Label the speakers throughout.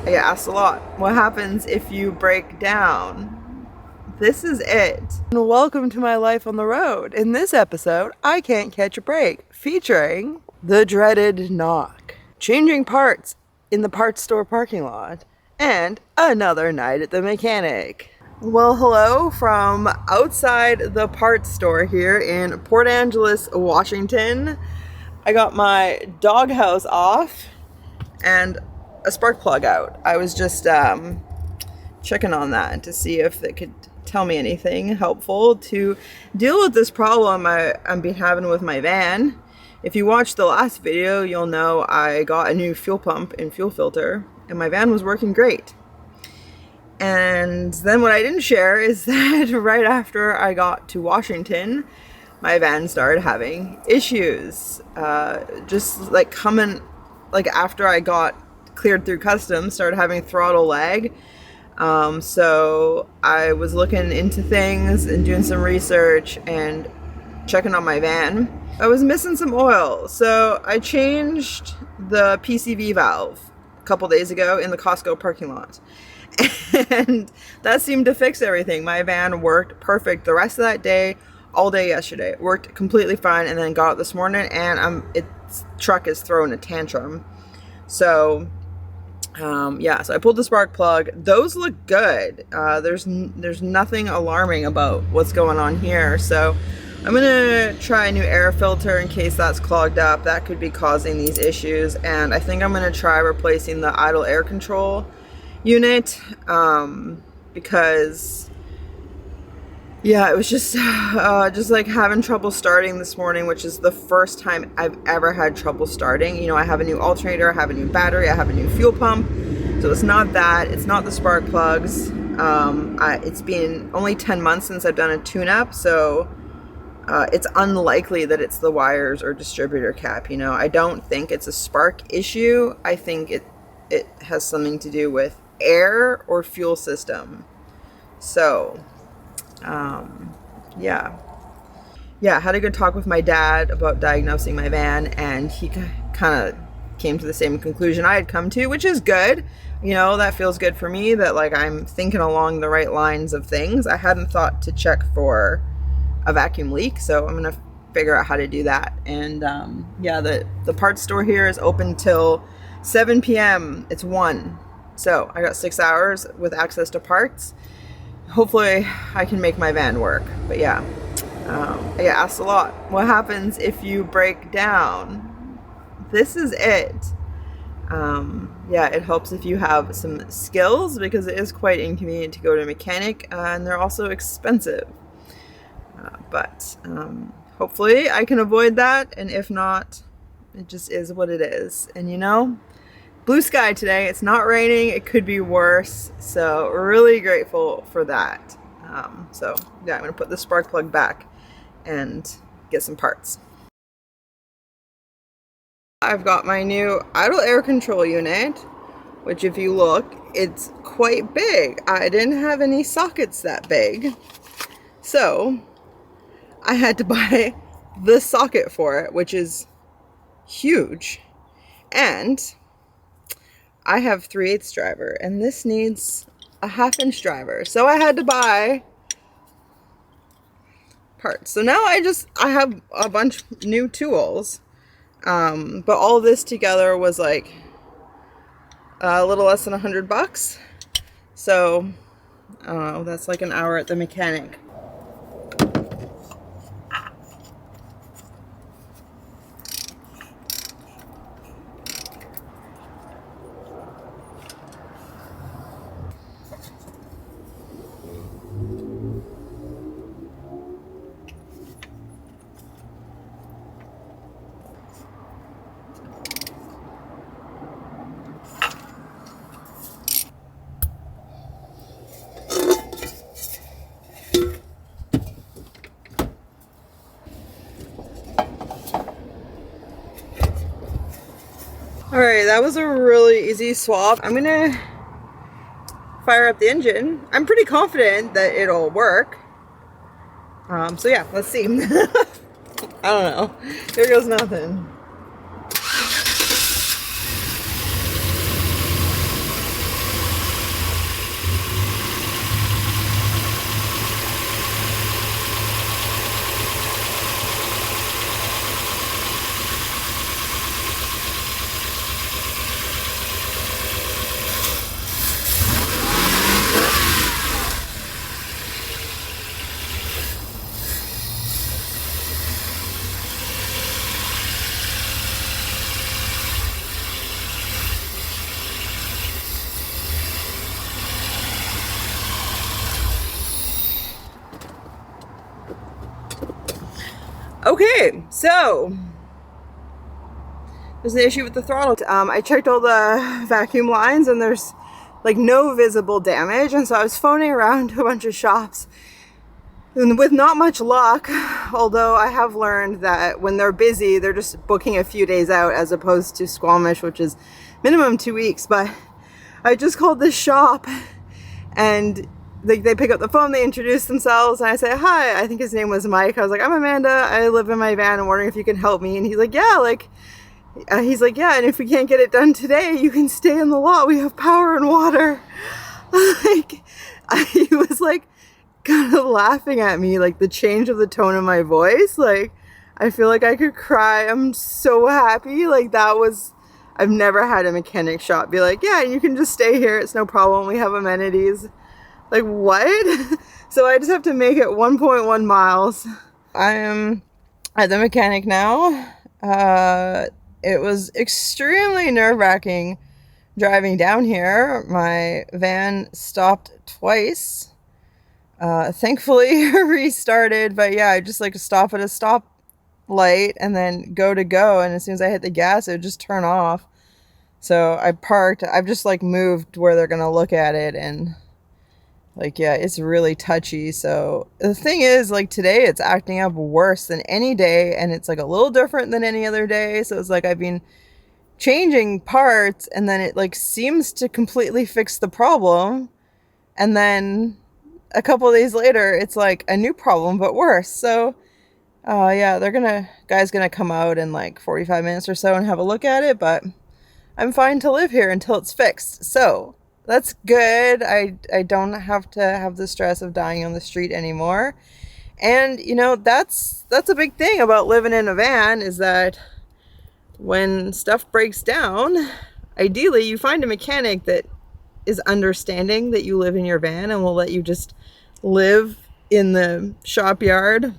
Speaker 1: I get asked a lot, what happens if you break down? This is it. And welcome to my life on the road. In this episode, I Can't Catch a Break, featuring the dreaded knock, changing parts in the parts store parking lot, and another night at the mechanic. Well, hello from outside the parts store here in Port Angeles, Washington. I got my doghouse off and a spark plug out. I was just checking on that to see if it could tell me anything helpful to deal with this problem I'm been having with my van. If you watched the last video, you'll know I got a new fuel pump and fuel filter, and my van was working great. And then what I didn't share is that right after I got to Washington, my van started having issues. Just like coming, like after I got cleared through customs, started having throttle lag. So I was looking into things and doing some research and checking on my van. I was missing some oil, so I changed the PCV valve a couple days ago in the Costco parking lot. And that seemed to fix everything. My van worked perfect the rest of that day, all day yesterday. It worked completely fine, and then got out this morning and its truck is throwing a tantrum. So yeah, so I pulled the spark plug. Those look good. There's nothing alarming about what's going on here. So I'm gonna try a new air filter in case that's clogged up. That could be causing these issues. And I think I'm gonna try replacing the idle air control unit because yeah, it was just like having trouble starting this morning, which is the first time I've ever had trouble starting. You know, I have a new alternator, I have a new battery, I have a new fuel pump. So it's not that, it's not the spark plugs. It's been only 10 months since I've done a tune-up, so it's unlikely that it's the wires or distributor cap. You know, I don't think it's a spark issue. I think it has something to do with air or fuel system. So yeah, I had a good talk with my dad about diagnosing my van, and he kind of came to the same conclusion I had come to, which is good. You know, that feels good for me, that like I'm thinking along the right lines of things. I hadn't thought to check for a vacuum leak, so I'm gonna figure out how to do that. And yeah, the parts store here is open till 7 p.m. It's 1, so I got 6 hours with access to parts. Hopefully I can make my van work. But yeah, I get asked a lot, what happens if you break down? This is it. Yeah, it helps if you have some skills, because it is quite inconvenient to go to a mechanic, and they're also expensive. But hopefully I can avoid that, and if not, it just is what it is. And you know, blue sky today, it's not raining, it could be worse, so we're really grateful for that. So yeah, I'm gonna put the spark plug back and get some parts. I've got my new idle air control unit, which if you look, it's quite big. I didn't have any sockets that big, so I had to buy the socket for it, which is huge. And I have 3/8 driver, and this needs a 1/2-inch driver. So I had to buy parts. So now I have a bunch of new tools. But all this together was like a little less than $100. So, I don't know, that's like an hour at the mechanic. Alright, that was a really easy swap. I'm gonna fire up the engine. I'm pretty confident that it'll work. So yeah, let's see. I don't know. Here goes nothing. Okay, so there's an issue with the throttle. I checked all the vacuum lines and there's like no visible damage, and so I was phoning around to a bunch of shops and with not much luck, although I have learned that when they're busy they're just booking a few days out as opposed to Squamish, which is minimum 2 weeks. But I just called this shop and they pick up the phone, they introduce themselves, and I say, hi, I think his name was Mike. I was like, I'm Amanda, I live in my van, I'm wondering if you can help me. And he's like, yeah, and if we can't get it done today, you can stay in the lot, we have power and water. He was like kind of laughing at me, like the change of the tone of my voice, like I feel like I could cry. I'm so happy. Like I've never had a mechanic shop be like, yeah, you can just stay here, it's no problem, we have amenities. Like, what? So I just have to make it 1.1 miles. I am at the mechanic now. It was extremely nerve-wracking driving down here. My van stopped twice. Thankfully restarted, but yeah, I just like to stop at a stop light and then go, and as soon as I hit the gas, it would just turn off. So I parked. I've just like moved where they're gonna look at it, and like, yeah, it's really touchy. So the thing is, like, today it's acting up worse than any day, and it's like a little different than any other day. So it's like I've been changing parts and then it like seems to completely fix the problem, and then a couple of days later it's like a new problem but worse. So yeah, guy's gonna come out in like 45 minutes or so and have a look at it, but I'm fine to live here until it's fixed. So that's good. I don't have to have the stress of dying on the street anymore. And you know, that's a big thing about living in a van, is that when stuff breaks down, ideally you find a mechanic that is understanding that you live in your van and will let you just live in the shop yard.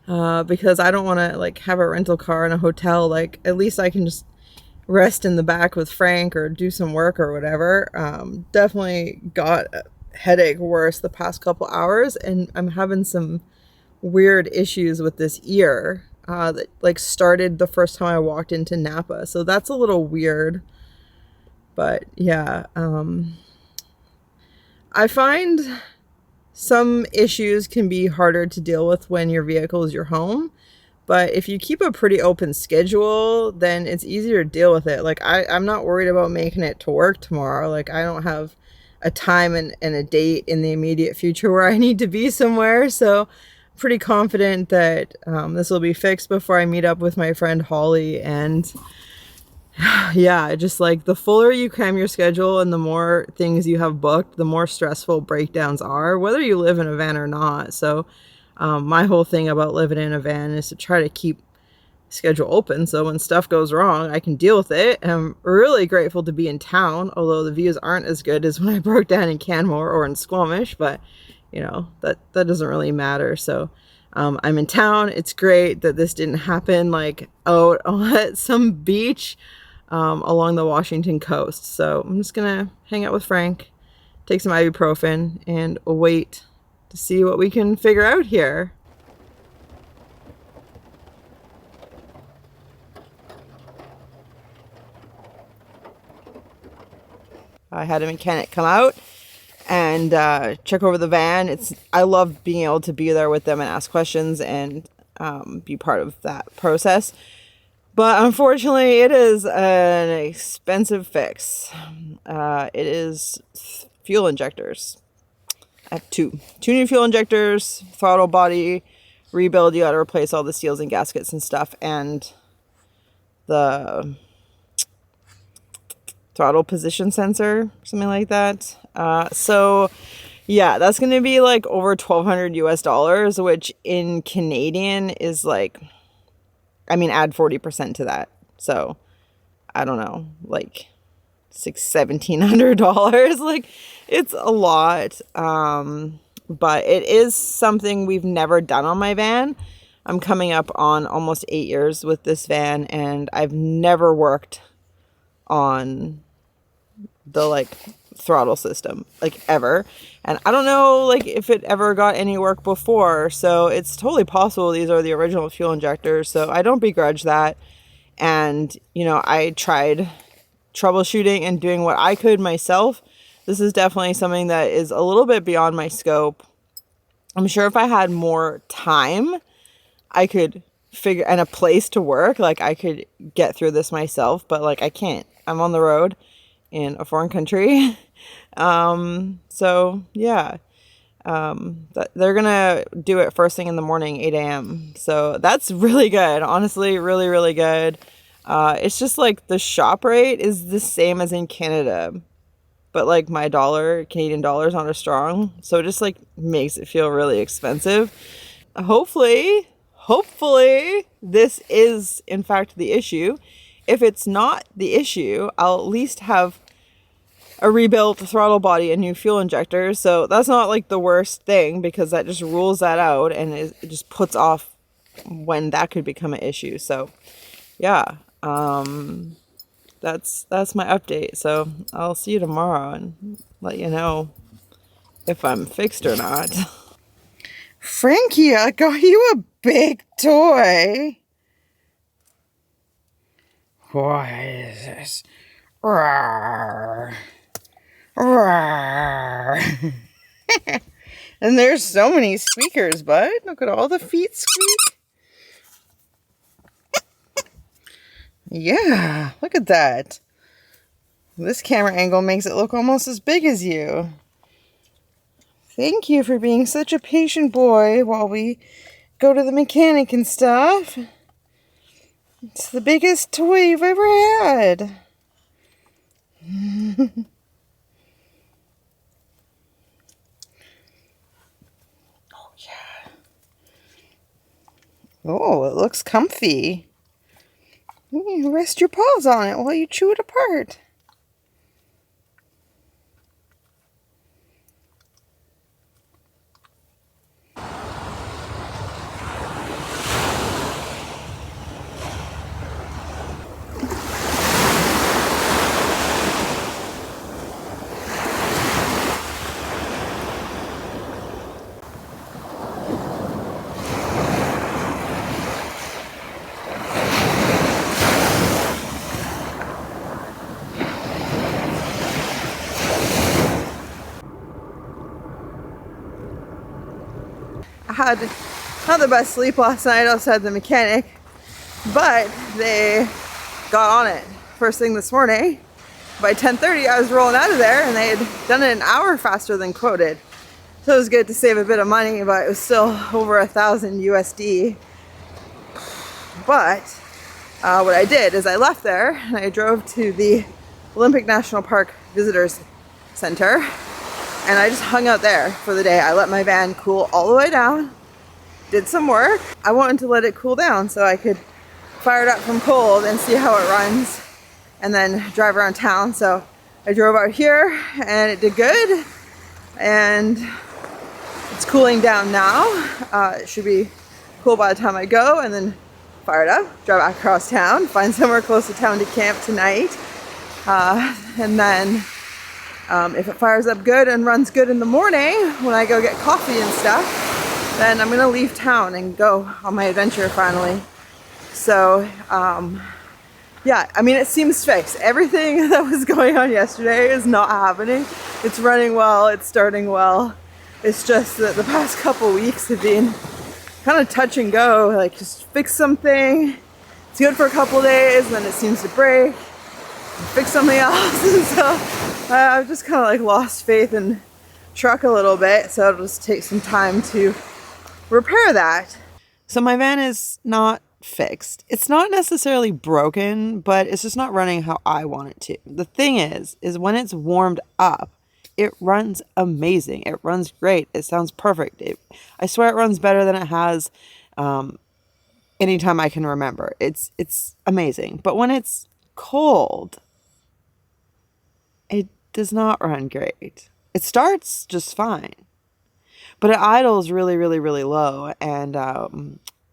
Speaker 1: Because I don't want to like have a rental car in a hotel. Like, at least I can just rest in the back with Frank or do some work or whatever. Definitely got a headache worse the past couple hours, and I'm having some weird issues with this ear that like started the first time I walked into Napa. So that's a little weird. But yeah, I find some issues can be harder to deal with when your vehicle is your home. But if you keep a pretty open schedule, then it's easier to deal with it. Like, I'm not worried about making it to work tomorrow. Like, I don't have a time and a date in the immediate future where I need to be somewhere. So I'm pretty confident that this will be fixed before I meet up with my friend Holly. And yeah, just like the fuller you cram your schedule and the more things you have booked, the more stressful breakdowns are, whether you live in a van or not. So my whole thing about living in a van is to try to keep schedule open, so when stuff goes wrong, I can deal with it. And I'm really grateful to be in town, although the views aren't as good as when I broke down in Canmore or in Squamish, but you know, that doesn't really matter. So I'm in town. It's great that this didn't happen like out on some beach along the Washington coast. So I'm just gonna hang out with Frank, take some ibuprofen, and wait to see what we can figure out here. I had a mechanic come out and check over the van. I love being able to be there with them and ask questions and be part of that process. But unfortunately, it is an expensive fix. It is fuel injectors. I have two new fuel injectors, throttle body rebuild. You got to replace all the seals and gaskets and stuff, and the throttle position sensor, something like that. So yeah, that's going to be like over $1,200 US, which in Canadian is like, I mean, add 40% to that. So I don't know, like $1,700. Like, it's a lot. But it is something we've never done on my van. I'm coming up on almost 8 years with this van, and I've never worked on the like throttle system, like, ever. And I don't know, like, if it ever got any work before. So it's totally possible these are the original fuel injectors. So I don't begrudge that. And, you know, I tried troubleshooting and doing what I could myself. This is definitely something that is a little bit beyond my scope. I'm sure if I had more time, I could figure, and a place to work, like, I could get through this myself, but, like, I can't. I'm on the road in a foreign country. So yeah, they're gonna do it first thing in the morning, 8 a.m. So that's really good. Honestly, really, really good. It's just like the shop rate is the same as in Canada, but like my Canadian dollar is not as strong. So it just like makes it feel really expensive. Hopefully this is in fact the issue. If it's not the issue, I'll at least have a rebuilt throttle body and new fuel injectors. So that's not like the worst thing, because that just rules that out, and it just puts off when that could become an issue. So yeah, that's my update. So I'll see you tomorrow and let you know if I'm fixed or not. Frankie, I got you a big toy. What is this? Rawr. Rawr. And there's so many squeakers, bud. Look at all the feet squeak. Yeah, look at that. This camera angle makes it look almost as big as you. Thank you for being such a patient boy while we go to the mechanic and stuff. It's the biggest toy you've ever had. Oh, yeah. Oh, it looks comfy. You rest your paws on it while you chew it apart. I had not the best sleep last night outside the mechanic, but they got on it first thing this morning. By 10:30 I was rolling out of there, and they had done it an hour faster than quoted. So it was good to save a bit of money, but it was still over 1,000 USD. But what I did is I left there and I drove to the Olympic National Park Visitors Center, and I just hung out there for the day. I let my van cool all the way down, did some work. I wanted to let it cool down so I could fire it up from cold and see how it runs, and then drive around town. So I drove out here and it did good, and it's cooling down now. It should be cool by the time I go, and then fire it up, drive back across town, find somewhere close to town to camp tonight, and then if it fires up good and runs good in the morning when I go get coffee and stuff, then I'm gonna leave town and go on my adventure finally. So yeah, I mean, it seems fixed. Everything that was going on yesterday is not happening. It's running well, it's starting well. It's just that the past couple weeks have been kind of touch and go, like just fix something, it's good for a couple days, and then it seems to break, fix something else. And so I've just kind of like lost faith in truck a little bit, so it'll just take some time to repair that. So my van is not fixed. It's not necessarily broken, but it's just not running how I want it to. The thing is when it's warmed up, it runs amazing. It runs great. It sounds perfect. I swear it runs better than it has anytime I can remember. It's amazing. But when it's cold, it does not run great. It starts just fine, but it idles really, really, really low. And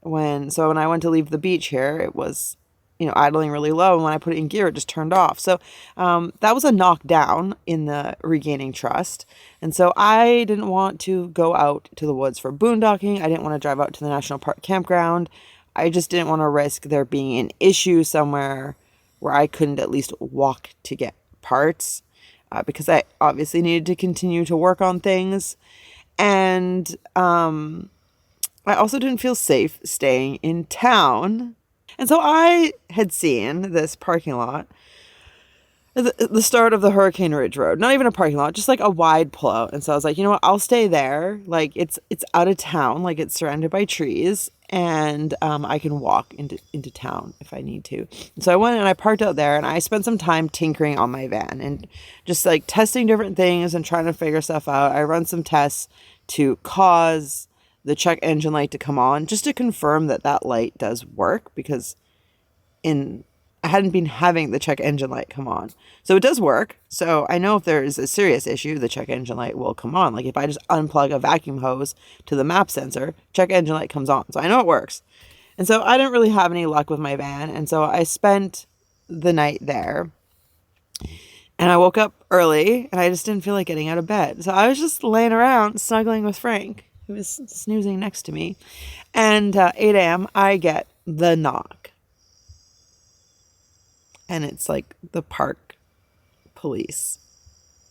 Speaker 1: when I went to leave the beach here, it was idling really low. And when I put it in gear, it just turned off. So that was a knockdown in the regaining trust. And so I didn't want to go out to the woods for boondocking. I didn't want to drive out to the national park campground. I just didn't want to risk there being an issue somewhere where I couldn't at least walk to get parts, because I obviously needed to continue to work on things. And I also didn't feel safe staying in town. And so I had seen this parking lot at the start of the Hurricane Ridge Road. Not even a parking lot, just like a wide pullout. And so I was like, you know what, I'll stay there. Like it's out of town, like it's surrounded by trees, and I can walk into town if I need to. And so I went and I parked out there, and I spent some time tinkering on my van and just like testing different things and trying to figure stuff out. I run some tests to cause the check engine light to come on, just to confirm that that light does work, because I hadn't been having the check engine light come on. So it does work. So I know if there is a serious issue, the check engine light will come on. Like if I just unplug a vacuum hose to the map sensor, check engine light comes on. So I know it works. And so I didn't really have any luck with my van. And so I spent the night there. And I woke up early and I just didn't feel like getting out of bed. So I was just laying around snuggling with Frank, who was snoozing next to me. And 8 a.m., I get the knock. And it's like the park police.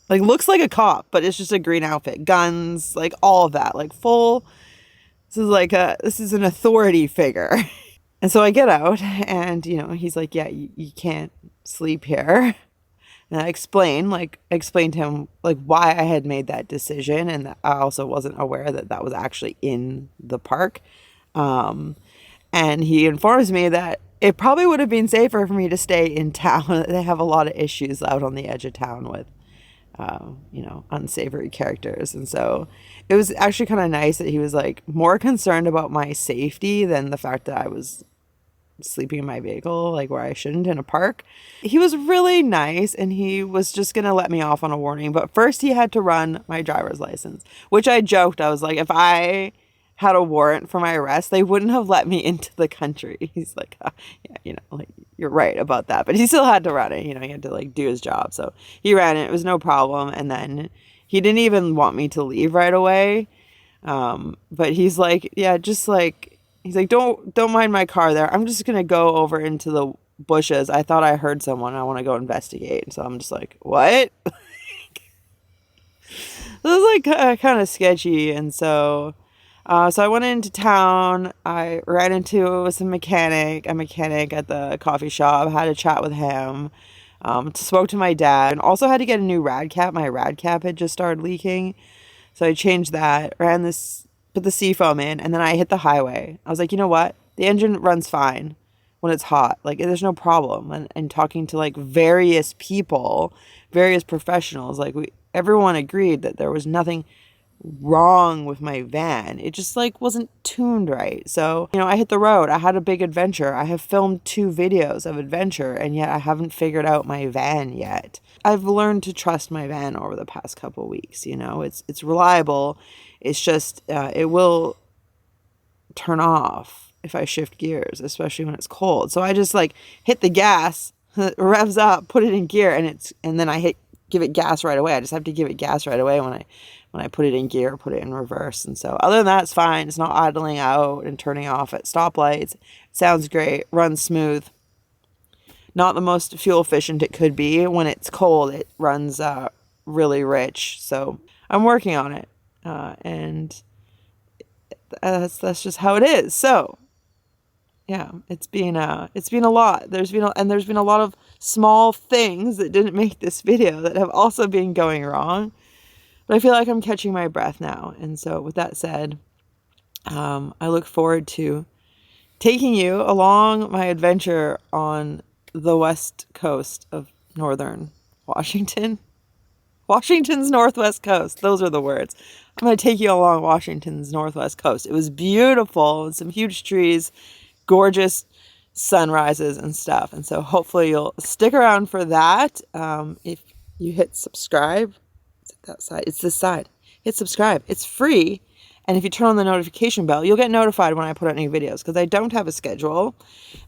Speaker 1: Like, looks like a cop, but it's just a green outfit. Guns, like all of that. Like full, this is an authority figure. And so I get out and, he's like, yeah, you can't sleep here. And I explained to him like why I had made that decision, and that I also wasn't aware that that was actually in the park. And he informs me that it probably would have been safer for me to stay in town. They have a lot of issues out on the edge of town with, unsavory characters. And so it was actually kind of nice that he was like more concerned about my safety than the fact that I was sleeping in my vehicle, like where I shouldn't, in a park. He was really nice, and he was just gonna let me off on a warning, but first he had to run my driver's license, which I joked, I was like, if I had a warrant for my arrest, they wouldn't have let me into the country. He's like, yeah, like you're right about that, but he still had to run it. He had to like do his job, so he ran it. It was no problem. And then he didn't even want me to leave right away, but he's like, yeah, just like, he's like, don't mind my car there. I'm just going to go over into the bushes. I thought I heard someone. I want to go investigate. So I'm just like, what? This was like kind of sketchy. And so I went into town. I ran into a mechanic at the coffee shop. Had a chat with him. Spoke to my dad, and also had to get a new rad cap. My rad cap had just started leaking. So I changed that, put the seafoam in, and then I hit the highway. I was like, you know what? The engine runs fine when it's hot. Like, there's no problem. And talking to like various people, various professionals, like everyone agreed that there was nothing wrong with my van. It just like wasn't tuned right. So, I hit the road. I had a big adventure. I have filmed 2 videos of adventure, and yet I haven't figured out my van yet. I've learned to trust my van over the past couple weeks. It's reliable. It's just, it will turn off if I shift gears, especially when it's cold. So I just like hit the gas, revs up, put it in gear, and then I give it gas right away. I just have to give it gas right away when I put it in gear, put it in reverse. And so other than that, it's fine. It's not idling out and turning off at stoplights. It sounds great, runs smooth. Not the most fuel efficient it could be. When it's cold, it runs really rich. So I'm working on it. And that's just how it is. So yeah, it's been a lot. There's been a lot of small things that didn't make this video that have also been going wrong. But I feel like I'm catching my breath now. And so with that said, I look forward to taking you along my adventure on the west coast of northern Washington. Washington's northwest coast. Those are the words. I'm going to take you along Washington's northwest coast. It was beautiful, some huge trees, gorgeous sunrises and stuff. And so hopefully you'll stick around for that. If you hit subscribe, is it that side? It's this side. Hit subscribe. It's free. And if you turn on the notification bell, you'll get notified when I put out new videos, because I don't have a schedule.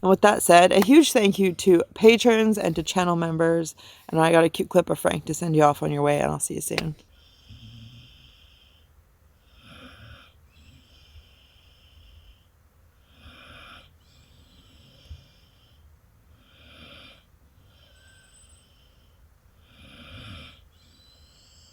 Speaker 1: And with that said, a huge thank you to patrons and to channel members. And I got a cute clip of Frank to send you off on your way, and I'll see you soon.